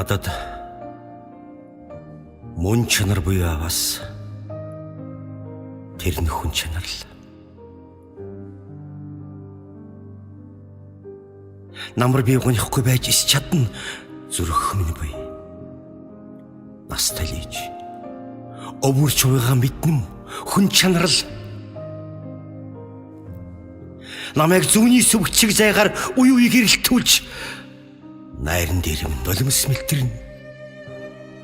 Надад мөн чанар буюу аваас тэр нь хүн чанар л. Намар би гонихгүй байж ис чадна зүрх минь буй. Настай лиж өвөрч байгаа мэднэм хүн чанар л. Намайг зүүнний сүвчиг зайгаар уй уй гэрэлтүүлж найран дээр минь нулимс мэлтэрнэ.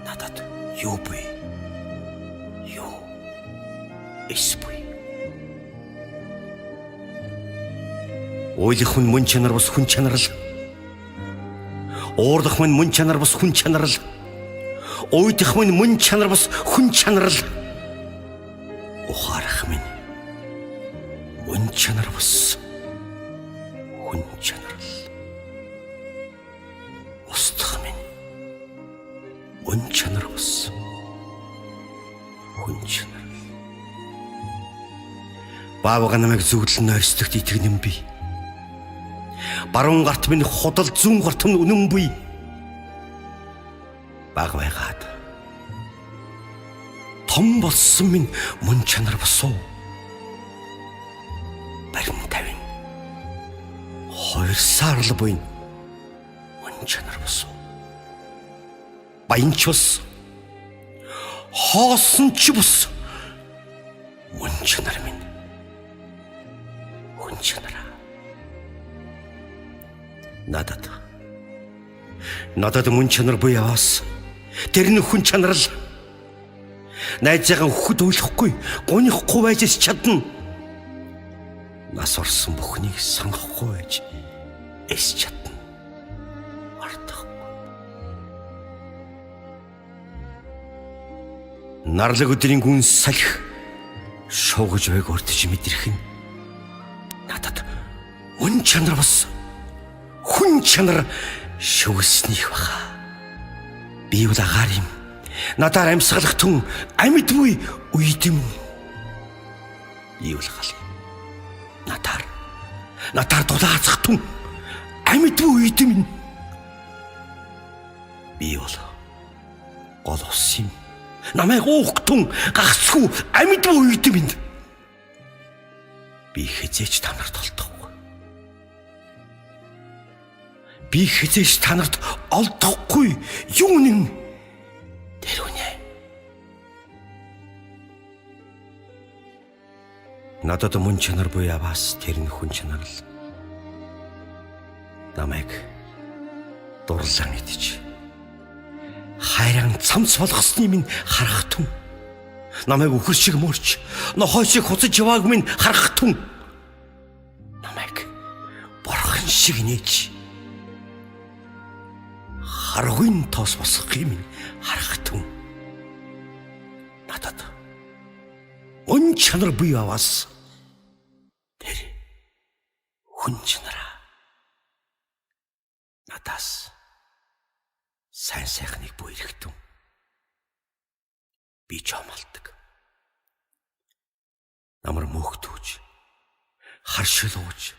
Надад юу буй? Юу? Эс буй. Ойлох хүн мөн чанар бас хүн чанар л. Уурлах хүн мөн чанар бас хүн чанар л. Уйдах хүн мөн чанар бас хүн чанар л. Ухаарах минь мөн чанар бас хүн чанар л. Устдах минь мөн чанар бас хүн чанар л. Баавга намайг зүглэн ойрстогт итгэнэн би. Баруун гарт минь худал, зүүн гарт минь үнэн буй. Баг байгаад том болсон минь мөн чанар босоо. Барин тавин 2 сар л буй мөн чанар босоо. Баянч бос, хоосон ч бос мөн чанар минь хүн чанар. Надад мөн чанар буй аваас тэр нь хүн чанар л. Найзаагаа өгөхөд үйлэхгүй, гонихгүй байж чадна. Нас орсон бүхнийг сонгохгүй байж эс чадна. Артахгүй. Нарлаг өдрийн гүн салхи шуугаж байг урдж мэдрэх нь надад мөн чанар бас хүн чанар шүглснийх баха. Би бол агаар юм. Надаар амьсгалах түн амьд буй үйдэм. Би бол гал. Надаар дулаацах түн амьд буй үйдэм. Би бол гол ус юм. Намайг уух түн гагцгүй амьд буй үйдэм. Би хизээч танарт олдохгүй. Би хизээч танарт олдохгүй юу нэн тэр үнэ. Надад мөн чанар буй аваас тэр нь хүн чанар л. Намайг дурлан идэж хайран цамц болгосны минь харах түн. Намайг үхэр шиг мөрч нохой шиг хуцаж явааг минь харах түн. Намайг борхон шиг нээж харгын тоос босгох юм харах түн. Надад мөн чанар буй аваас тэр хүн чанараа. Надаас сайн сайхныг буйрхтун. Би чамалдаг. Намар мөхтүүж, харшилууж,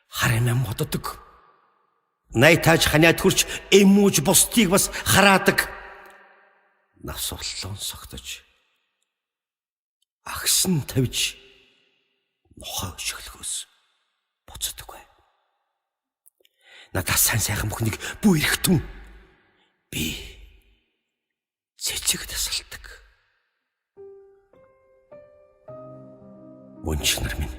харамам боддог. Найтаж ханиад хурч эмүүж бусдыг бас хараадаг. Нас орлон согтож агсан тавьж нохой өшөглөхөөс буцдаг бай. Надаас сайн сайхан бүхнийг буйрхтун. Би цэцэг тасалдаг. Мөн чанар минь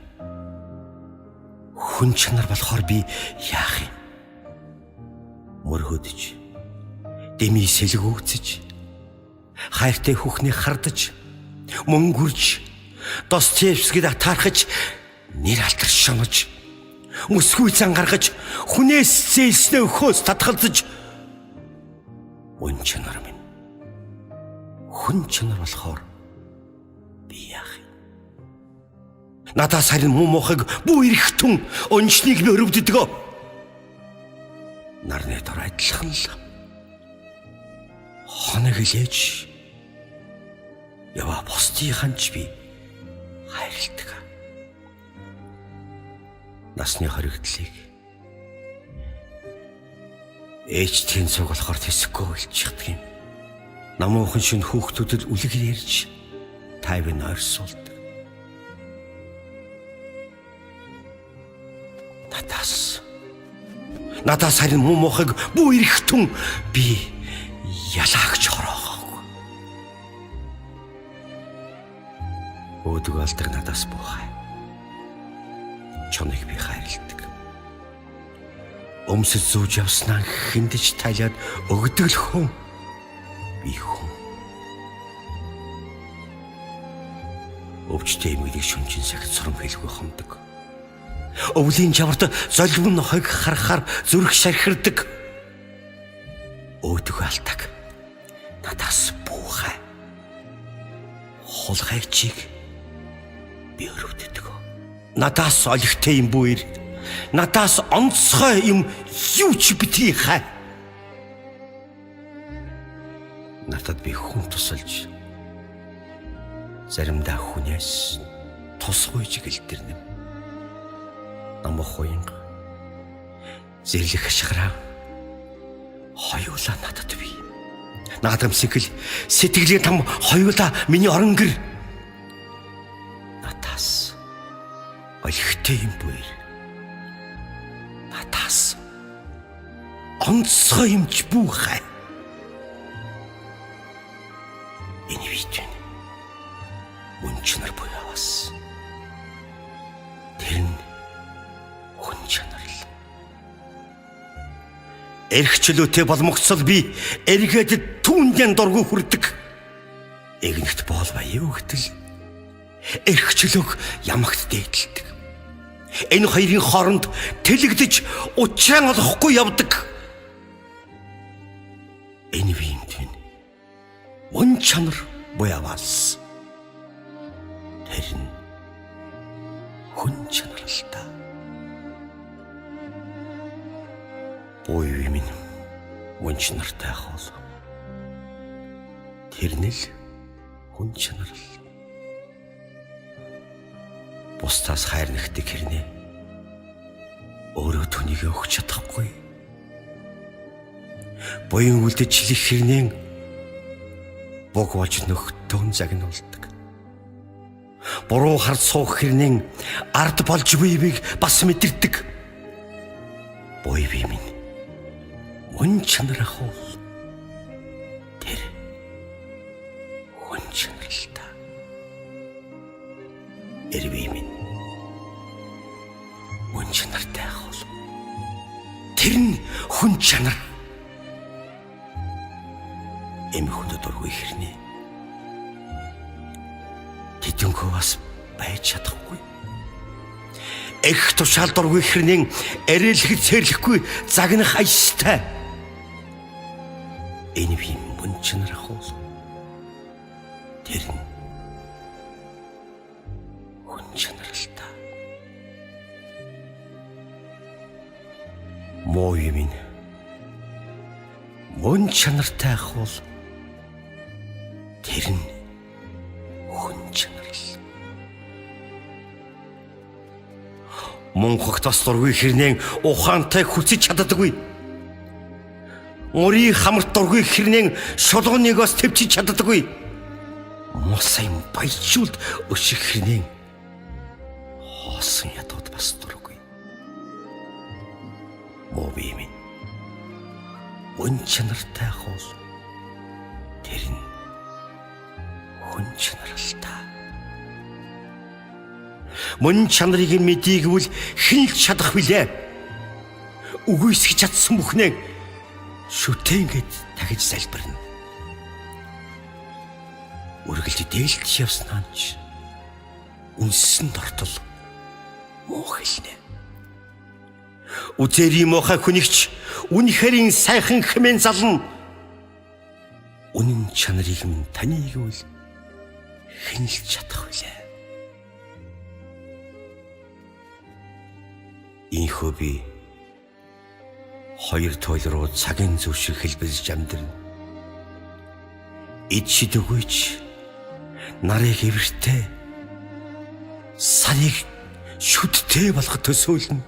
хүн чанар болохоор би яах юм? Мөргөдөж, дэмий сэлгүүцэж, хайртай хүүхнийг хардаж, мөн гүрж, Достоевскийд атаархаж, нэр алтар шонож, мөсгүй зан гаргаж, хүнээс зээлснээ өхөөс татгалзаж, мөн чанар минь хүн чанар болохоор би яах юм? Надаас харин муу мохыг буйрхтун онцныг би өрөвддөг. Нарны дор адилхан л хоног илээж яваа бусдынханч би хайрладаг. Насны хоригдлыг Ээжтийн цуг болохоор тэсэхгүй болчихдаг юм. Намуухан шинэ хүүхдүүдэд үлгэр ярьж тайван ойрсуулдаг. Надаас харин муу мохыг бүү ирэхтэн би ялаагч хороогоогүй. Өөдөг алдаг надаас буухай. Чоныг би хайрладаг. Өмсөж зүүж явснаа хиндэж тайлаад өгдөг л хүн. Би хүн. Өвчтэй эмэглийг шүнжин сахид сурам хэлгүй хомдог. Өвлийн жаварт золбон хойг харахаар зүрх шархирдаг. Өөдөг алдаг надаас буухай. Хулгайчийг би өрөвддөг. Надаас олигтой юм бүүр. Надаас онцгой юм юу ч битгий хай. Надад би хүн тусалж заримдаа хүнээс тусгүйж гэлдэрнэ. Намх уянга зэрлэх ашгараа хоёулаа надад бий. Наадамсгэл сэтгэлийн там хоёулаа миний орон гэр. Надаас олигтой юм бүүр. Надаас онцгой юмч буухай. Энэ витэн мөн чанар буявас. Тэр нь хүн чанар л. Эрхчлөөтэй боломгцол би эргээд түүндэн дургүй хүрдэг. Эгнэт боол баяа өгтөл. Эрхчлөөг ямагт дээдэлдэг. Энэ хоёрын хооронд тэлэгдэж учран олохгүй явдаг. Энэ винтэн мөн чанар буявас. Тэр нь хүн чанар л та. Буй минь мөн чанартай хол. Тэр нь л хүн чанар л. Бусдаас хайр нэгдэг хэрнээ өөрөө түүнийг өгч чадахгүй. Буян үлдчихлэх хэрнээ бог болж нөхтөн загнуулдаг. Буруу хард суух хэрнээ ард болж буйвыг бас мэдэрдэг. Буй би минь мөн чанар хол. Тэр хүн чанар л та. Эрби минь мөн чанартай хол. Тэр нь хүн чанар. Эм хүнд дургүй хэрнээ тэдэнхөө бас байж чадахгүй. Эх тушаал дургүй хэрнээ арилхэд сэрлэхгүй загнах аястай. Энэ би мөн чанар хол. Тэр нь хүн чанар л та. Муу юм мөн чанартай хол. Тэр нь хүн чанар л. Монхогт бас дургүй хэрнээ ухаантай хүсэж чаддаггүй. Мөрийн хамарт дургүй хэрнээ шулууныг бас төвчж чаддаггүй. Мосай баяжуулд өших хэрнээ хоосон ядууд бас дургүй. Муу би минь мөн чанартай хол. Тэр нь хүн чанар л та. Мөн чанарыг мэдийгвэл хэн л чадах вүлээ. Үгүйсгэж чадсан бүхнээ шүтэнгэд тахиж залбирна. Үргэлж дээлж явснаач үнсэн дортол муу хэлнэ. Үзэри мохай хүнийгч үнэхэрийн сайхан хэмээн зална. Үнэн чанарыг минь таньигвэл хэн л чадах вүлээ. Инхөө би хоёр тойл руу цагийн зөв шиг хэлбэлж амьдрна. Эд шидэгүйч нарыг эвэртэй сарыг шүдтэй болгох төсөөлнө.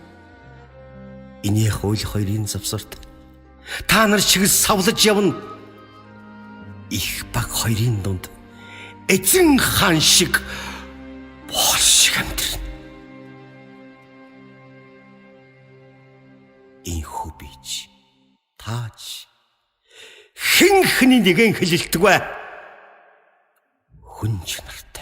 Инех уйл хоёрын завсарт та нар шиг савлаж явна. Их баг хоёрын дунд эзэн хаан шиг боол шиг амьдрна. Инхүү бич тааж хэн хэний нэгэн хэлэлтгүй хүн чанарт